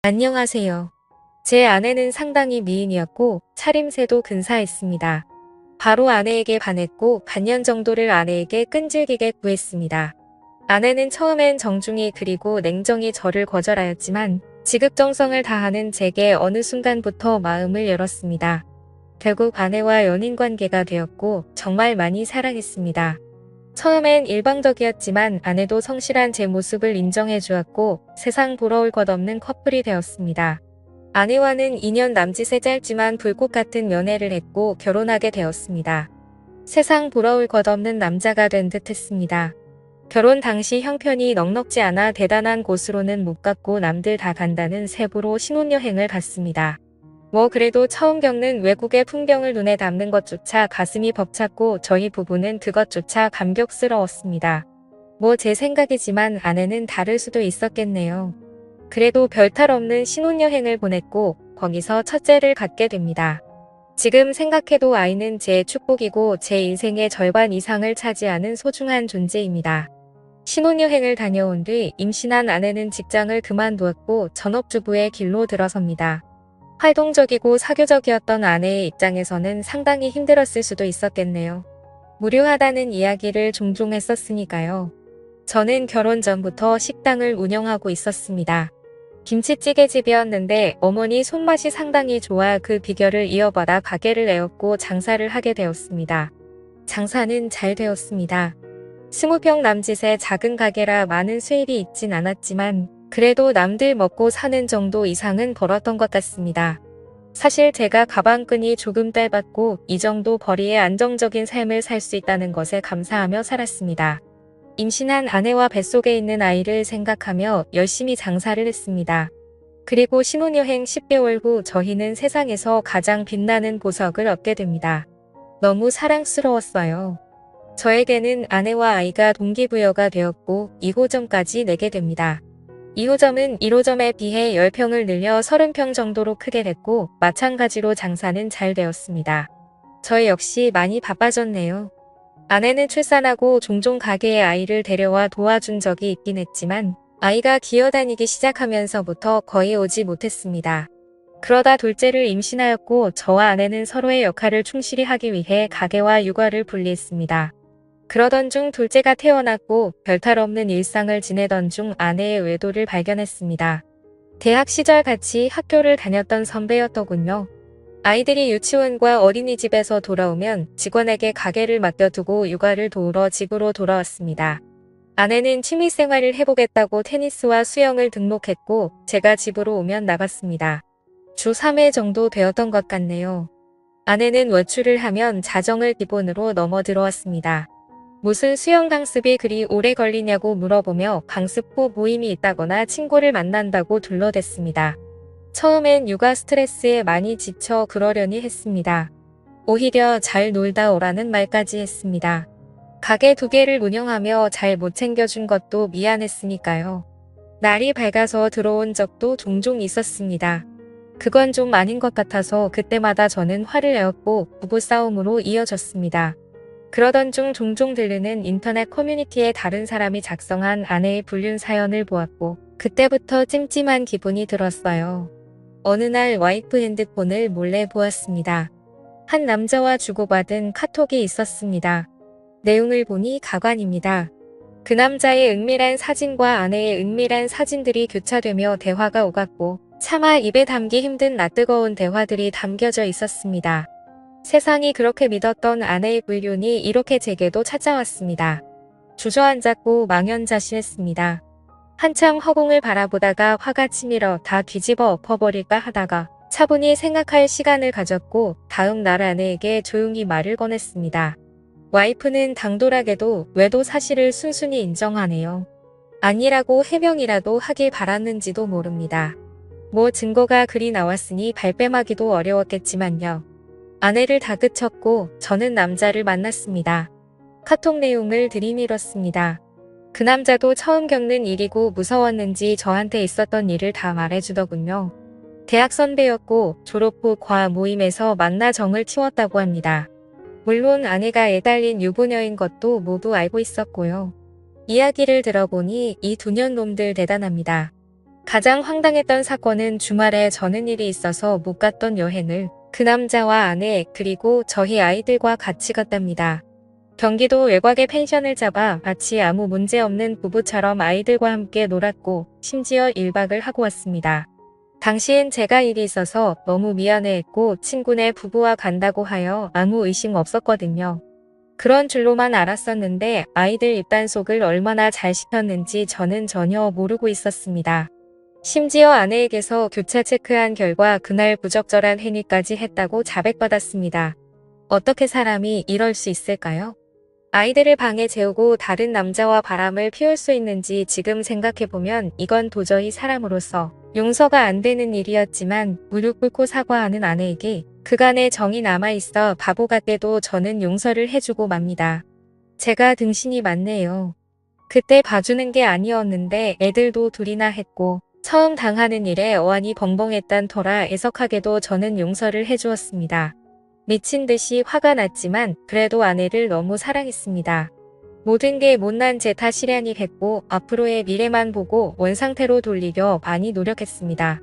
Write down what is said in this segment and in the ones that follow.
안녕하세요. 제 아내는 상당히 미인이었고 차림새도 근사했습니다. 바로 아내에게 반했고 반년 정도를 아내에게 끈질기게 구했습니다. 아내는 처음엔 정중히 그리고 냉정히 저를 거절하였지만 지극정성을 다하는 제게 어느 순간부터 마음을 열었습니다. 결국 아내와 연인관계가 되었고 정말 많이 사랑했습니다. 처음엔 일방적이었지만 아내도 성실한 제 모습을 인정해 주었고 세상 부러울 것 없는 커플이 되었습니다. 아내와는 2년 남짓의 짧지만 불꽃 같은 연애를 했고 결혼하게 되었습니다. 세상 부러울 것 없는 남자가 된 듯 했습니다. 결혼 당시 형편이 넉넉지 않아 대단한 곳으로는 못 갔고 남들 다 간다는 세부로 신혼여행을 갔습니다. 그래도 처음 겪는 외국의 풍경을 눈에 담는 것조차 가슴이 벅찼고 저희 부부는 그것조차 감격스러웠습니다. 제 생각이지만 아내는 다를 수도 있었겠네요. 그래도 별탈 없는 신혼여행을 보냈고 거기서 첫째를 갖게 됩니다. 지금 생각해도 아이는 제 축복이고 제 인생의 절반 이상을 차지하는 소중한 존재입니다. 신혼여행을 다녀온 뒤 임신한 아내는 직장을 그만두었고 전업주부의 길로 들어섭니다. 활동적이고 사교적이었던 아내의 입장에서는 상당히 힘들었을 수도 있었겠네요. 무료하다는 이야기를 종종 했었으니까요. 저는 결혼 전부터 식당을 운영하고 있었습니다. 김치찌개집이었는데 어머니 손맛이 상당히 좋아 그 비결을 이어받아 가게를 내었고 장사를 하게 되었습니다. 장사는 잘 되었습니다. 20평 남짓의 작은 가게라 많은 수입이 있진 않았지만 그래도 남들 먹고 사는 정도 이상은 벌었던 것 같습니다. 사실 제가 가방끈이 조금 짧았고 이 정도 벌이에 안정적인 삶을 살 수 있다는 것에 감사하며 살았습니다. 임신한 아내와 뱃속에 있는 아이를 생각하며 열심히 장사를 했습니다. 그리고 신혼여행 10개월 후 저희는 세상에서 가장 빛나는 보석을 얻게 됩니다. 너무 사랑스러웠어요. 저에게는 아내와 아이가 동기부여가 되었고 2호점까지 내게 됩니다. 2호점은 1호점에 비해 10평을 늘려 30평 정도로 크게 됐고 마찬가지로 장사는 잘 되었습니다. 저 역시 많이 바빠졌네요. 아내는 출산하고 종종 가게에 아이를 데려와 도와준 적이 있긴 했지만 아이가 기어다니기 시작하면서부터 거의 오지 못했습니다. 그러다 둘째를 임신하였고 저와 아내는 서로의 역할을 충실히 하기 위해 가게와 육아를 분리했습니다. 그러던 중 둘째가 태어났고 별탈 없는 일상을 지내던 중 아내의 외도를 발견했습니다. 대학 시절 같이 학교를 다녔던 선배였더군요. 아이들이 유치원과 어린이집에서 돌아오면 직원에게 가게를 맡겨두고 육아를 도우러 집으로 돌아왔습니다. 아내는 취미생활을 해보겠다고 테니스와 수영을 등록했고 제가 집으로 오면 나갔습니다. 주 3회 정도 되었던 것 같네요. 아내는 외출을 하면 자정을 기본으로 넘어 들어왔습니다. 무슨 수영 강습이 그리 오래 걸리냐고 물어보며 강습 후 모임이 있다거나 친구를 만난다고 둘러댔습니다. 처음엔 육아 스트레스에 많이 지쳐 그러려니 했습니다. 오히려 잘 놀다 오라는 말까지 했습니다. 가게 2개를 운영하며 잘 못 챙겨준 것도 미안했으니까요. 날이 밝아서 들어온 적도 종종 있었습니다. 그건 좀 아닌 것 같아서 그때마다 저는 화를 내었고 부부싸움으로 이어졌습니다. 그러던 중 종종 들르는 인터넷 커뮤니티에 다른 사람이 작성한 아내의 불륜 사연을 보았고 그때부터 찜찜한 기분이 들었어요. 어느 날 와이프 핸드폰을 몰래 보았습니다. 한 남자와 주고받은 카톡이 있었습니다. 내용을 보니 가관입니다. 그 남자의 은밀한 사진과 아내의 은밀한 사진들이 교차되며 대화가 오갔고 차마 입에 담기 힘든 낯뜨거운 대화들이 담겨져 있었습니다. 세상이 그렇게 믿었던 아내의 불륜이 이렇게 제게도 찾아왔습니다. 주저앉았고 망연자실했습니다. 한참 허공을 바라보다가 화가 치밀어 다 뒤집어 엎어버릴까 하다가 차분히 생각할 시간을 가졌고 다음 날 아내에게 조용히 말을 꺼냈습니다. 와이프는 당돌하게도 외도 사실을 순순히 인정하네요. 아니라고 해명이라도 하길 바랐는지도 모릅니다. 증거가 그리 나왔으니 발뺌하기도 어려웠겠지만요. 아내를 다그쳤고 저는 남자를 만났습니다. 카톡 내용을 들이밀었습니다. 그 남자도 처음 겪는 일이고 무서웠는지 저한테 있었던 일을 다 말해주더군요. 대학 선배였고 졸업 후 과 모임에서 만나 정을 치웠다고 합니다. 물론 아내가 애달린 유부녀인 것도 모두 알고 있었고요. 이야기를 들어보니 이 2년 놈들 대단합니다. 가장 황당했던 사건은 주말에 저는 일이 있어서 못 갔던 여행을 그 남자와 아내 그리고 저희 아이들과 같이 갔답니다. 경기도 외곽에 펜션을 잡아 마치 아무 문제 없는 부부처럼 아이들과 함께 놀았고 심지어 1박을 하고 왔습니다. 당시엔 제가 일이 있어서 너무 미안해했고 친구네 부부와 간다고 하여 아무 의심 없었거든요. 그런 줄로만 알았었는데 아이들 입단속을 얼마나 잘 시켰는지 저는 전혀 모르고 있었습니다. 심지어 아내에게서 교차 체크한 결과 그날 부적절한 행위까지 했다고 자백받았습니다. 어떻게 사람이 이럴 수 있을까요? 아이들을 방에 재우고 다른 남자와 바람을 피울 수 있는지 지금 생각해보면 이건 도저히 사람으로서 용서가 안 되는 일이었지만 무릎 꿇고 사과하는 아내에게 그간의 정이 남아있어 바보 같게도 저는 용서를 해주고 맙니다. 제가 등신이 많네요. 그때 봐주는 게 아니었는데 애들도 둘이나 했고 처음 당하는 일에 어안이 벙벙했단 터라 애석하게도 저는 용서를 해주었습니다. 미친 듯이 화가 났지만 그래도 아내를 너무 사랑했습니다. 모든 게 못난 제 탓이라니 했고 앞으로의 미래만 보고 원상태로 돌리려 많이 노력했습니다.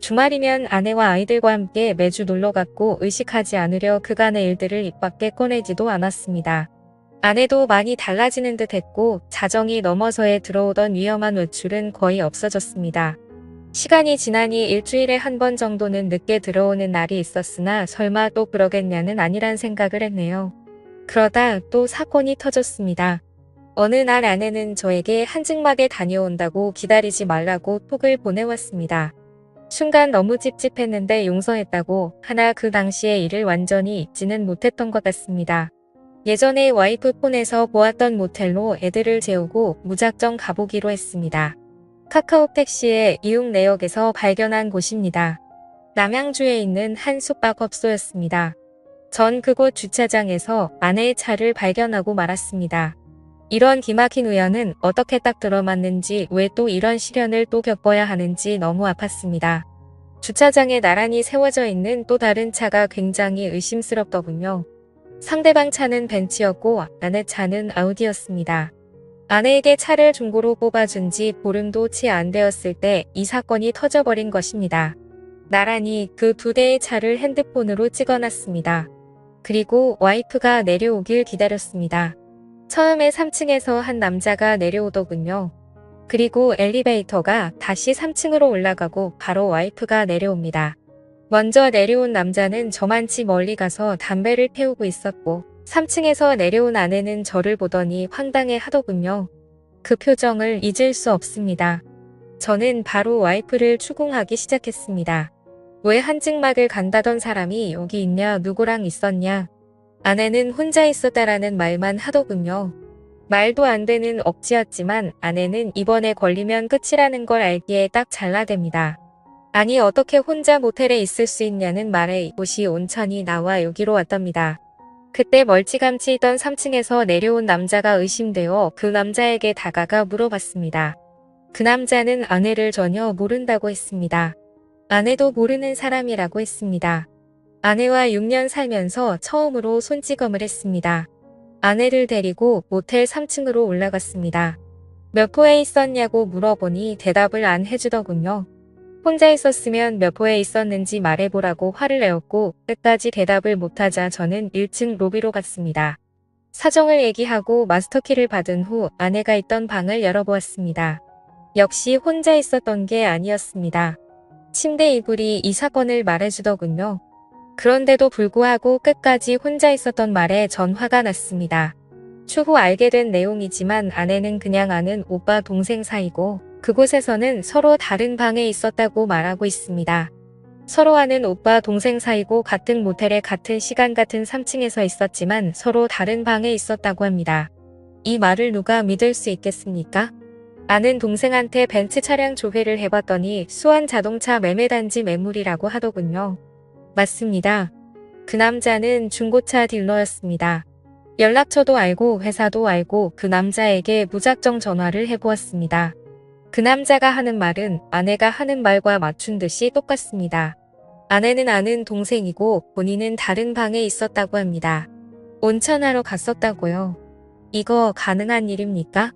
주말이면 아내와 아이들과 함께 매주 놀러갔고 의식하지 않으려 그간의 일들을 입 밖에 꺼내지도 않았습니다. 아내도 많이 달라지는 듯 했고 자정이 넘어서에 들어오던 위험한 외출은 거의 없어졌습니다. 시간이 지나니 일주일에 한 번 정도는 늦게 들어오는 날이 있었으나 설마 또 그러겠냐는 아니란 생각을 했네요. 그러다 또 사건이 터졌습니다. 어느 날 아내는 저에게 한증막에 다녀온다고 기다리지 말라고 톡을 보내왔습니다. 순간 너무 찝찝했는데 용서했다고 하나 그 당시의 일을 완전히 잊지는 못했던 것 같습니다. 예전에 와이프 폰에서 보았던 모텔로 애들을 재우고 무작정 가보기로 했습니다. 카카오 택시의 이용 내역에서 발견한 곳입니다. 남양주에 있는 한 숙박업소였습니다. 전 그곳 주차장에서 아내의 차를 발견하고 말았습니다. 이런 기막힌 우연은 어떻게 딱 들어맞는지 왜 또 이런 시련을 또 겪어야 하는지 너무 아팠습니다. 주차장에 나란히 세워져 있는 또 다른 차가 굉장히 의심스럽더군요. 상대방 차는 벤츠였고 아내 차는 아우디였습니다. 아내에게 차를 중고로 뽑아준 지 보름도 채 안 되었을 때 이 사건이 터져버린 것입니다. 나란히 그 두 대의 차를 핸드폰으로 찍어놨습니다. 그리고 와이프가 내려오길 기다렸습니다. 처음에 3층에서 한 남자가 내려오더군요. 그리고 엘리베이터가 다시 3층으로 올라가고 바로 와이프가 내려옵니다. 먼저 내려온 남자는 저만치 멀리 가서 담배를 태우고 있었고 3층에서 내려온 아내는 저를 보더니 황당해 하더군요. 그 표정을 잊을 수 없습니다. 저는 바로 와이프를 추궁하기 시작했습니다. 왜 한증막을 간다던 사람이 여기 있냐, 누구랑 있었냐. 아내는 혼자 있었다라는 말만 하더군요. 말도 안 되는 억지였지만 아내는 이번에 걸리면 끝이라는 걸 알기에 딱 잘라댑니다. 아니 어떻게 혼자 모텔에 있을 수 있냐는 말에 이곳이 온천이 나와 여기로 왔답니다. 그때 멀찌감치 있던 3층에서 내려온 남자가 의심되어 그 남자에게 다가가 물어봤습니다. 그 남자는 아내를 전혀 모른다고 했습니다. 아내도 모르는 사람이라고 했습니다. 아내와 6년 살면서 처음으로 손찌검을 했습니다. 아내를 데리고 모텔 3층으로 올라갔습니다. 몇 호에 있었냐고 물어보니 대답을 안 해주더군요. 혼자 있었으면 몇 호에 있었는지 말해보라고 화를 내었고 끝까지 대답을 못하자 저는 1층 로비로 갔습니다. 사정을 얘기하고 마스터키를 받은 후 아내가 있던 방을 열어보았습니다. 역시 혼자 있었던 게 아니었습니다. 침대 이불이 이 사건을 말해주더군요. 그런데도 불구하고 끝까지 혼자 있었던 말에 전 화가 났습니다. 추후 알게 된 내용이지만 아내는 그냥 아는 오빠 동생 사이고 그곳에서는 서로 다른 방에 있었다고 말하고 있습니다. 서로 아는 오빠 동생 사이고 같은 모텔에 같은 시간 같은 3층에서 있었지만 서로 다른 방에 있었다고 합니다. 이 말을 누가 믿을 수 있겠습니까? 아는 동생한테 벤츠 차량 조회를 해봤더니 수원 자동차 매매단지 매물이라고 하더군요. 맞습니다. 그 남자는 중고차 딜러였습니다. 연락처도 알고 회사도 알고 그 남자에게 무작정 전화를 해보았습니다. 그 남자가 하는 말은 아내가 하는 말과 맞춘 듯이 똑같습니다. 아내는 아는 동생이고 본인은 다른 방에 있었다고 합니다. 온천하러 갔었다고요. 이거 가능한 일입니까?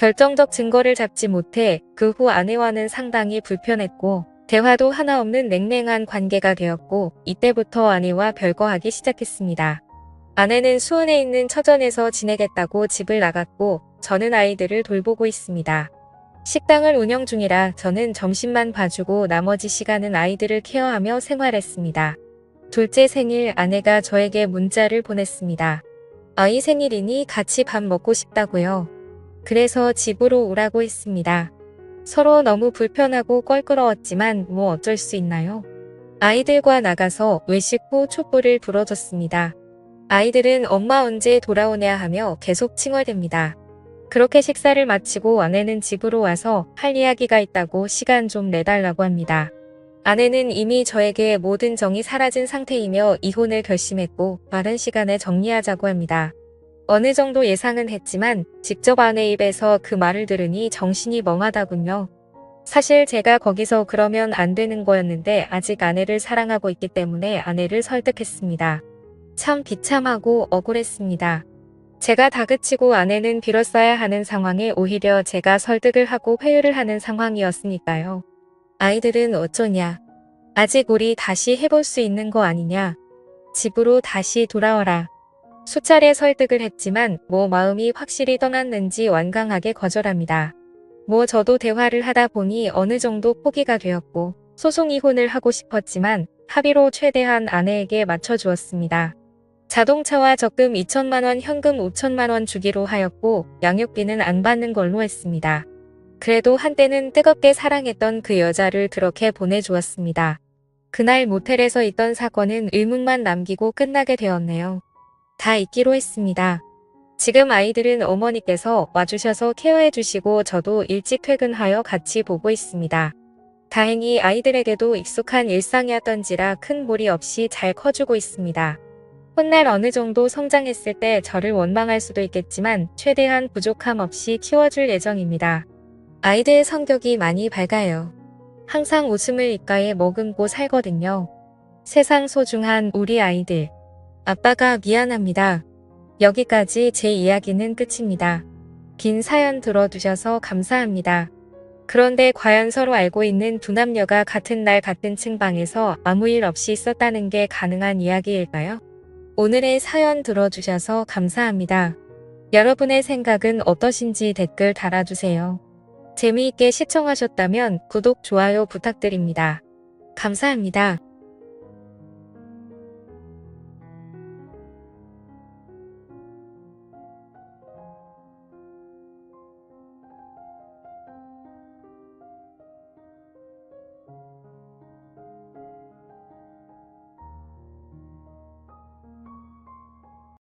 결정적 증거를 잡지 못해 그 후 아내와는 상당히 불편했고 대화도 하나 없는 냉랭한 관계가 되었고 이때부터 아내와 별거하기 시작했습니다. 아내는 수원에 있는 처전에서 지내겠다고 집을 나갔고 저는 아이들을 돌보고 있습니다. 식당을 운영 중이라 저는 점심만 봐주고 나머지 시간은 아이들을 케어하며 생활했습니다. 둘째 생일 아내가 저에게 문자를 보냈습니다. 아이 생일이니 같이 밥 먹고 싶다고요. 그래서 집으로 오라고 했습니다. 서로 너무 불편하고 껄끄러웠지만 뭐 어쩔 수 있나요? 아이들과 나가서 외식 후 촛불을 불어줬습니다. 아이들은 엄마 언제 돌아오냐 하며 계속 칭얼댑니다. 그렇게 식사를 마치고 아내는 집으로 와서 할 이야기가 있다고 시간 좀 내달라고 합니다. 아내는 이미 저에게 모든 정이 사라진 상태이며 이혼을 결심했고 빠른 시간에 정리하자고 합니다. 어느 정도 예상은 했지만 직접 아내 입에서 그 말을 들으니 정신이 멍하다군요. 사실 제가 거기서 그러면 안 되는 거였는데 아직 아내를 사랑하고 있기 때문에 아내를 설득했습니다. 참 비참하고 억울했습니다. 제가 다그치고 아내는 빌었어야 하는 상황에 오히려 제가 설득을 하고 회유를 하는 상황이었으니까요. 아이들은 어쩌냐. 아직 우리 다시 해볼 수 있는 거 아니냐. 집으로 다시 돌아와라. 수차례 설득을 했지만 마음이 확실히 떠났는지 완강하게 거절합니다. 저도 대화를 하다 보니 어느 정도 포기가 되었고 소송 이혼을 하고 싶었지만 합의로 최대한 아내에게 맞춰주었습니다. 자동차와 적금 2천만 원, 현금 5천만 원 주기로 하였고 양육비는 안 받는 걸로 했습니다. 그래도 한때는 뜨겁게 사랑했던 그 여자를 그렇게 보내주었습니다. 그날 모텔에서 있던 사건은 의문만 남기고 끝나게 되었네요. 다 잊기로 했습니다. 지금 아이들은 어머니께서 와주셔서 케어해 주시고 저도 일찍 퇴근하여 같이 보고 있습니다. 다행히 아이들에게도 익숙한 일상이었던지라 큰 무리 없이 잘 커주고 있습니다. 훗날 어느 정도 성장했을 때 저를 원망할 수도 있겠지만 최대한 부족함 없이 키워줄 예정입니다. 아이들 성격이 많이 밝아요. 항상 웃음을 입가에 머금고 살거든요. 세상 소중한 우리 아이들. 아빠가 미안합니다. 여기까지 제 이야기는 끝입니다. 긴 사연 들어주셔서 감사합니다. 그런데 과연 서로 알고 있는 두 남녀가 같은 날 같은 층방에서 아무 일 없이 있었다는 게 가능한 이야기일까요? 오늘의 사연 들어주셔서 감사합니다. 여러분의 생각은 어떠신지 댓글 달아주세요. 재미있게 시청하셨다면 구독, 좋아요 부탁드립니다. 감사합니다.